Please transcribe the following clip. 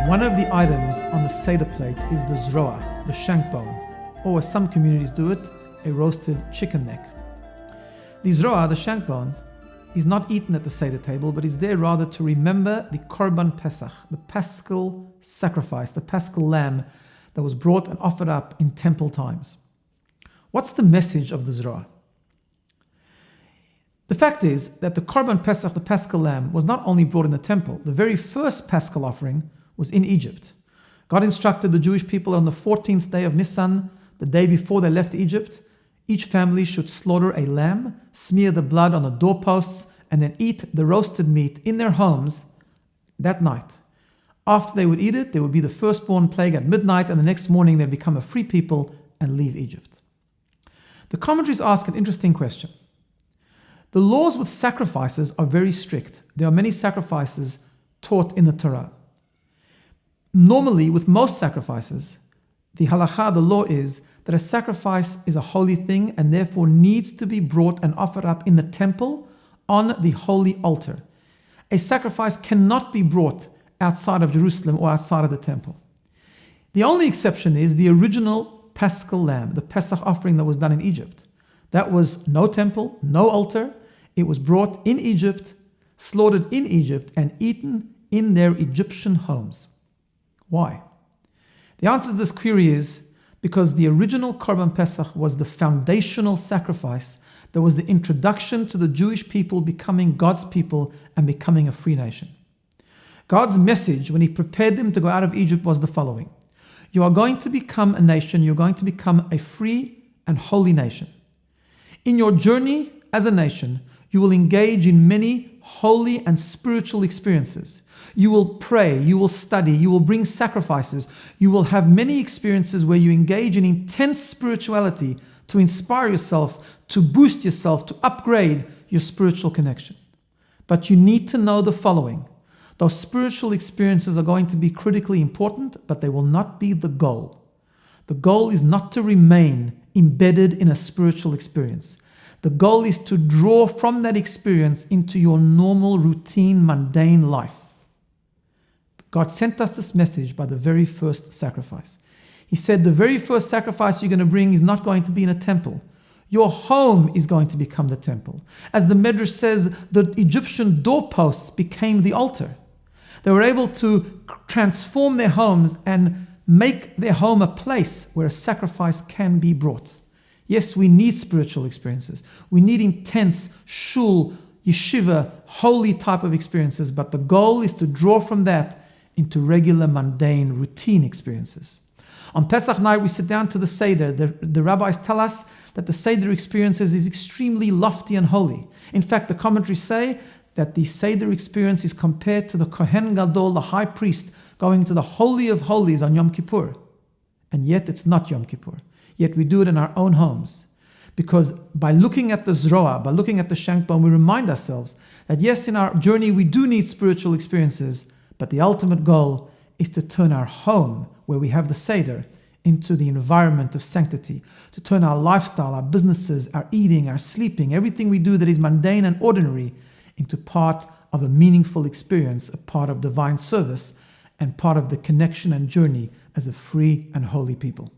One of the items on the Seder plate is the Zeroah, the shank bone, or as some communities do it, a roasted chicken neck. The Zeroah, the shank bone, is not eaten at the Seder table, but is there rather to remember the Korban Pesach, the Paschal sacrifice, the Paschal lamb that was brought and offered up in temple times. What's the message of the Zeroah? The fact is that the Korban Pesach, the Paschal lamb, was not only brought in the temple. The very first Paschal offering was in Egypt. God instructed the Jewish people on the 14th day of Nisan, the day before they left Egypt, each family should slaughter a lamb, smear the blood on the doorposts, and then eat the roasted meat in their homes that night. After they would eat it, there would be the firstborn plague at midnight, and the next morning they'd become a free people and leave Egypt. The commentaries ask an interesting question. The laws with sacrifices are very strict. There are many sacrifices taught in the Torah. Normally, with most sacrifices, the halakha, the law is that a sacrifice is a holy thing and therefore needs to be brought and offered up in the temple on the holy altar. A sacrifice cannot be brought outside of Jerusalem or outside of the temple. The only exception is the original Paschal lamb, the Pesach offering that was done in Egypt. That was no temple, no altar. It was brought in Egypt, slaughtered in Egypt, and eaten in their Egyptian homes. Why? The answer to this query is because the original Korban Pesach was the foundational sacrifice that was the introduction to the Jewish people becoming God's people and becoming a free nation. God's message when He prepared them to go out of Egypt was the following. You are going to become a nation, you're going to become a free and holy nation. In your journey as a nation, you will engage in many holy and spiritual experiences. You will pray, you will study, you will bring sacrifices. You will have many experiences where you engage in intense spirituality to inspire yourself, to boost yourself, to upgrade your spiritual connection. But you need to know the following. Those spiritual experiences are going to be critically important, but they will not be the goal. The goal is not to remain embedded in a spiritual experience. The goal is to draw from that experience into your normal, routine, mundane life. God sent us this message by the very first sacrifice. He said the very first sacrifice you're going to bring is not going to be in a temple. Your home is going to become the temple. As the Medrash says, the Egyptian doorposts became the altar. They were able to transform their homes and make their home a place where a sacrifice can be brought. Yes, we need spiritual experiences. We need intense shul, yeshiva, holy type of experiences, but the goal is to draw from that into regular, mundane, routine experiences. On Pesach night, we sit down to the Seder. The rabbis tell us that the Seder experiences is extremely lofty and holy. In fact, the commentaries say that the Seder experience is compared to the Kohen Gadol, the high priest, going to the Holy of Holies on Yom Kippur. And yet it's not Yom Kippur. Yet we do it in our own homes. Because by looking at the Zeroah, by looking at the shank bone, we remind ourselves that yes, in our journey we do need spiritual experiences, but the ultimate goal is to turn our home, where we have the Seder, into the environment of sanctity, to turn our lifestyle, our businesses, our eating, our sleeping, everything we do that is mundane and ordinary, into part of a meaningful experience, a part of divine service, and part of the connection and journey as a free and holy people.